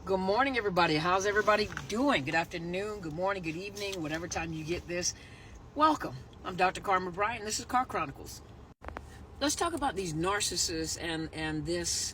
Good morning, everybody. How's everybody doing? Good afternoon, good morning, good evening, whatever time you get this. Welcome. I'm Dr. Carmen Bryant. This is Car Chronicles. Let's talk about these narcissists and this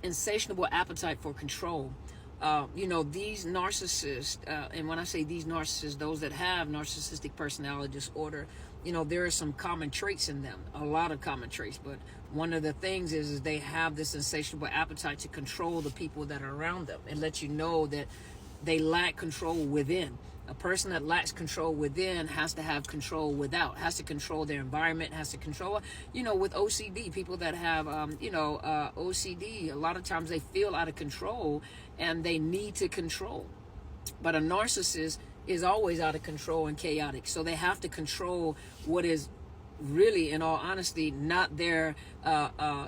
insatiable appetite for control. These narcissists, and when I say these narcissists, those that have narcissistic personality disorder, there are some common traits in them, a lot of common traits. But one of the things is they have this insatiable appetite to control the people that are around them and let you know that they lack control within. A person that lacks control within has to have control without, has to control their environment, has to control, with OCD, people that have, OCD, a lot of times they feel out of control and they need to control. But a narcissist is always out of control and chaotic. So they have to control what is really, in all honesty, not their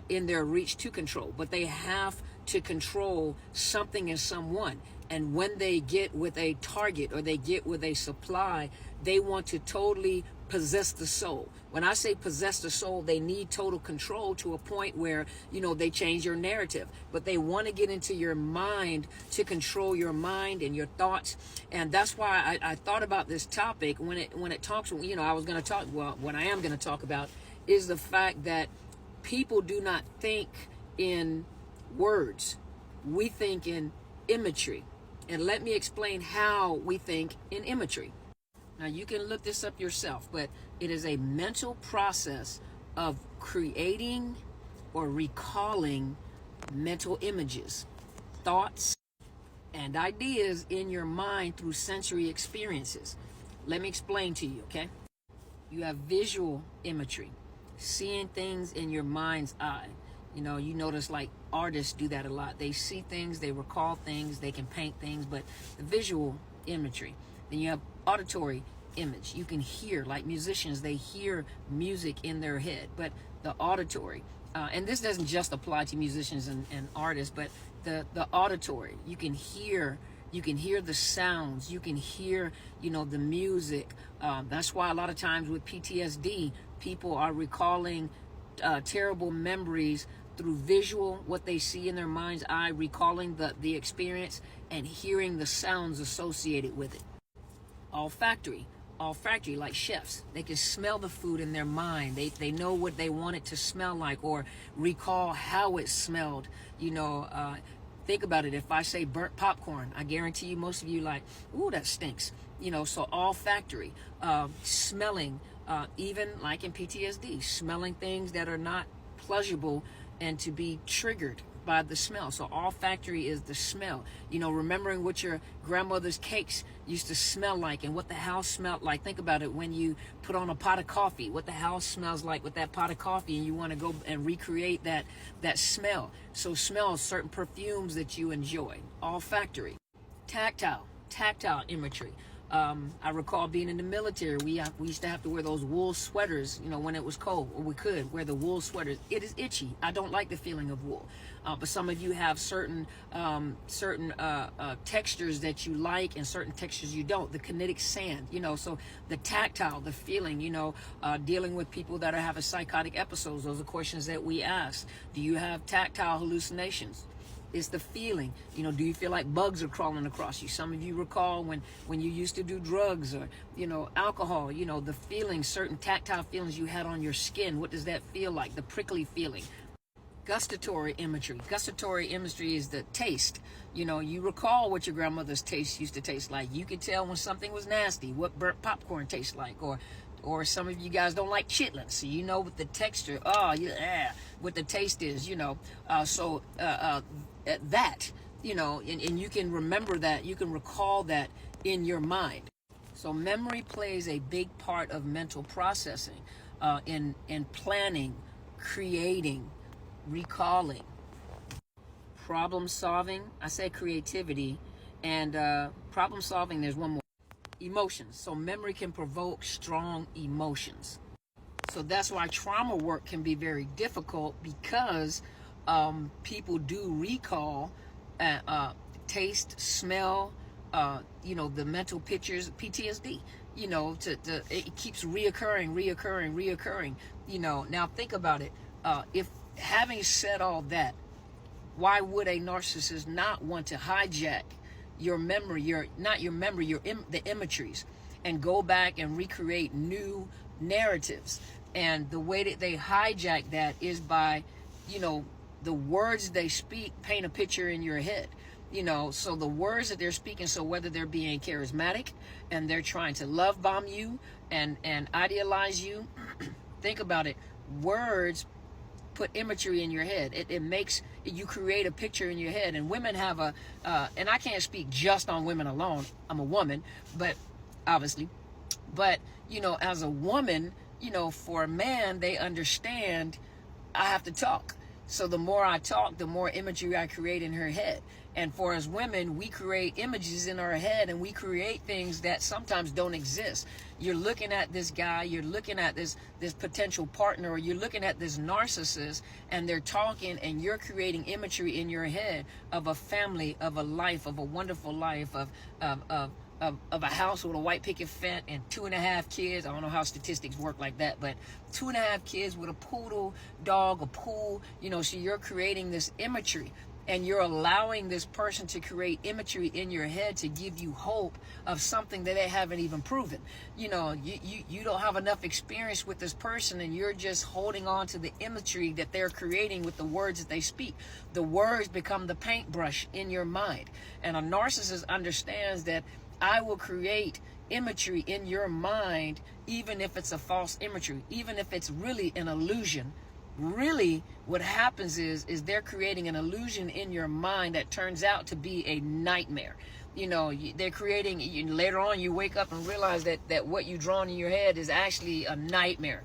in their reach to control, but they have to control something and someone. And when they get with a target or they get with a supply, they want to totally possess the soul. When I say possess the soul, they need total control to a point where, they change your narrative. But they want to get into your mind to control your mind and your thoughts. And that's why I thought about this topic when it talks, I was going to talk, what I am going to talk about is the fact that people do not think in words. We think in imagery. And let me explain how we think in imagery. Now, you can look this up yourself, but it is a mental process of creating or recalling mental images, thoughts, and ideas in your mind through sensory experiences. Let me explain to you, okay? You have visual imagery, seeing things in your mind's eye. You notice like artists do that a lot. They see things, they recall things, they can paint things, but the visual imagery. Then you have auditory image. You can hear, like musicians, they hear music in their head, but the auditory, and this doesn't just apply to musicians and artists, but the auditory, you can hear the sounds, you can hear, the music. That's why a lot of times with PTSD, people are recalling terrible memories through visual, what they see in their mind's eye, recalling the experience and hearing the sounds associated with it. Olfactory, like chefs, they can smell the food in their mind. They know what they want it to smell like or recall how it smelled. Think about it. If I say burnt popcorn, I guarantee you most of you like, ooh, that stinks. So olfactory, smelling, even like in PTSD, smelling things that are not pleasurable and to be triggered by the smell. So olfactory is the smell. Remembering what your grandmother's cakes used to smell like and what the house smelled like. Think about it when you put on a pot of coffee, what the house smells like with that pot of coffee, and you want to go and recreate that smell. So smell certain perfumes that you enjoy. Olfactory. Tactile imagery. I recall being in the military. We used to have to wear those wool sweaters, when it was cold, or we could wear the wool sweaters. It is itchy. I don't like the feeling of wool. But some of you have certain textures that you like and certain textures you don't. The kinetic sand, so the tactile, the feeling, dealing with people that are having psychotic episodes. Those are questions that we ask. Do you have tactile hallucinations? It's the feeling. Do you feel like bugs are crawling across you? Some of you recall when you used to do drugs or, alcohol, the feeling, certain tactile feelings you had on your skin. What does that feel like? The prickly feeling. Gustatory imagery. Gustatory imagery is the taste. You recall what your grandmother's taste used to taste like. You could tell when something was nasty, what burnt popcorn tastes like, or some of you guys don't like chitlins, so what the texture, what the taste is, that, and you can remember that, you can recall that in your mind. So memory plays a big part of mental processing, in planning, creating, recalling, problem solving. I say creativity, and problem solving, there's one more. Emotions. So memory can provoke strong emotions. So that's why trauma work can be very difficult, because people do recall taste, smell, the mental pictures, PTSD, it keeps reoccurring. Now think about it. If having said all that, Why would a narcissist not want to hijack your memory, the imageries, and go back and recreate new narratives? And the way that they hijack that is by, the words they speak paint a picture in your head. So the words that they're speaking, so whether they're being charismatic and they're trying to love bomb you and idealize you, think about it. Words put imagery in your head. It makes you create a picture in your head. And women have and I can't speak just on women alone. I'm a woman, but obviously, but as a woman, for a man, they understand I have to talk. So the more I talk, the more imagery I create in her head. And for us women, we create images in our head, and we create things that sometimes don't exist. You're looking at this guy, you're looking at this potential partner, or you're looking at this narcissist, and they're talking, and you're creating imagery in your head of a family, of a life, of a wonderful life, of a house with a white picket fence and 2.5 kids. I don't know how statistics work like that, but 2.5 kids with a poodle dog, a pool, so you're creating this imagery, and you're allowing this person to create imagery in your head to give you hope of something that they haven't even proven. You don't have enough experience with this person, and you're just holding on to the imagery that they're creating with the words that they speak. The words become the paintbrush in your mind. And a narcissist understands that I will create imagery in your mind, even if it's a false imagery, even if it's really an illusion. Really, what happens is they're creating an illusion in your mind that turns out to be a nightmare. They're creating, later on you wake up and realize that what you drawn in your head is actually a nightmare,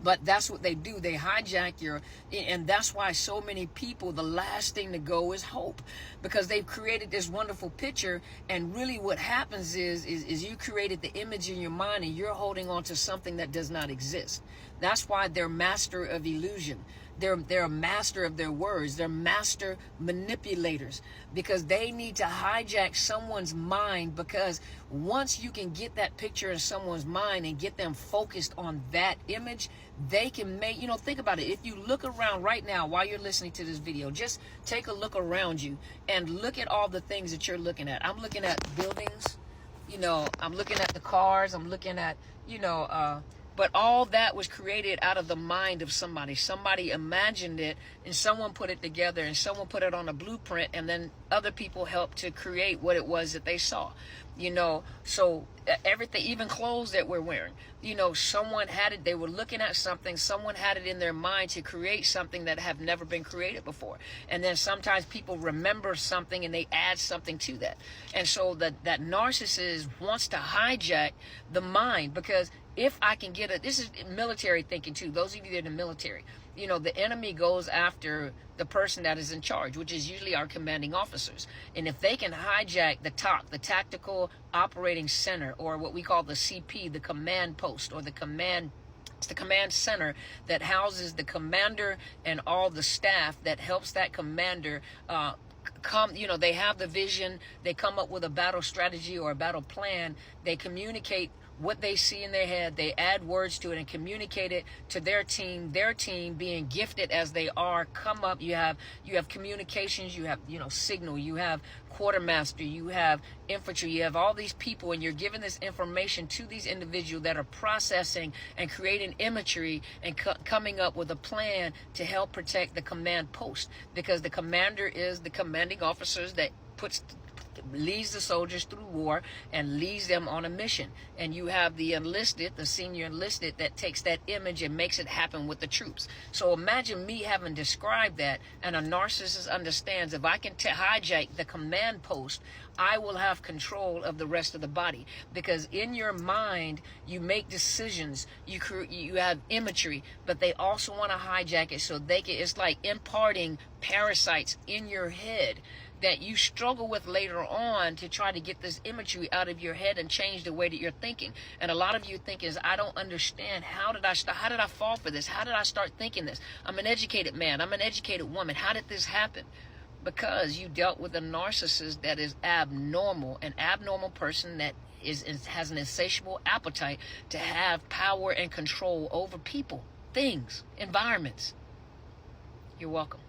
But that's what they do. They hijack and that's why so many people, the last thing to go is hope, because they've created this wonderful picture. And really what happens is you created the image in your mind, and you're holding on to something that does not exist. That's why they're master of illusion. They're a master of their words. They're master manipulators, because they need to hijack someone's mind, because once you can get that picture in someone's mind and get them focused on that image, they can make, think about it. If you look around right now while you're listening to this video, just take a look around you and look at all the things that you're looking at. I'm looking at buildings, I'm looking at the cars, I'm looking at, but all that was created out of the mind of somebody. Somebody imagined it, and someone put it together, and someone put it on a blueprint, and then other people helped to create what it was that they saw. So everything, even clothes that we're wearing, someone had it, they were looking at something, someone had it in their mind to create something that have never been created before. And then sometimes people remember something and they add something to that. And so that narcissist wants to hijack the mind, because if I can get this is military thinking too. Those of you that are in the military, the enemy goes after the person that is in charge, which is usually our commanding officers. And if they can hijack the tactical operating center, or what we call the CP, the command post, or it's the command center that houses the commander and all the staff that helps that commander they have the vision, they come up with a battle strategy or a battle plan, they communicate what they see in their head, they add words to it and communicate it to their team being gifted as they are, come up, you have communications, you have signal, you have quartermaster, you have infantry, you have all these people, and you're giving this information to these individuals that are processing and creating imagery and coming up with a plan to help protect the command post, because the commander is the commanding officers that leads the soldiers through war and leads them on a mission. And you have the senior enlisted that takes that image and makes it happen with the troops. So imagine me having described that, and a narcissist understands if I can hijack the command post, I will have control of the rest of the body, because in your mind you make decisions, you have imagery, but they also want to hijack it so it's like imparting parasites in your head that you struggle with later on to try to get this imagery out of your head and change the way that you're thinking. And a lot of you think is, I don't understand. How did I fall for this? How did I start thinking this? I'm an educated man. I'm an educated woman. How did this happen? Because you dealt with a narcissist that is abnormal, an abnormal person that has an insatiable appetite to have power and control over people, things, environments. You're welcome.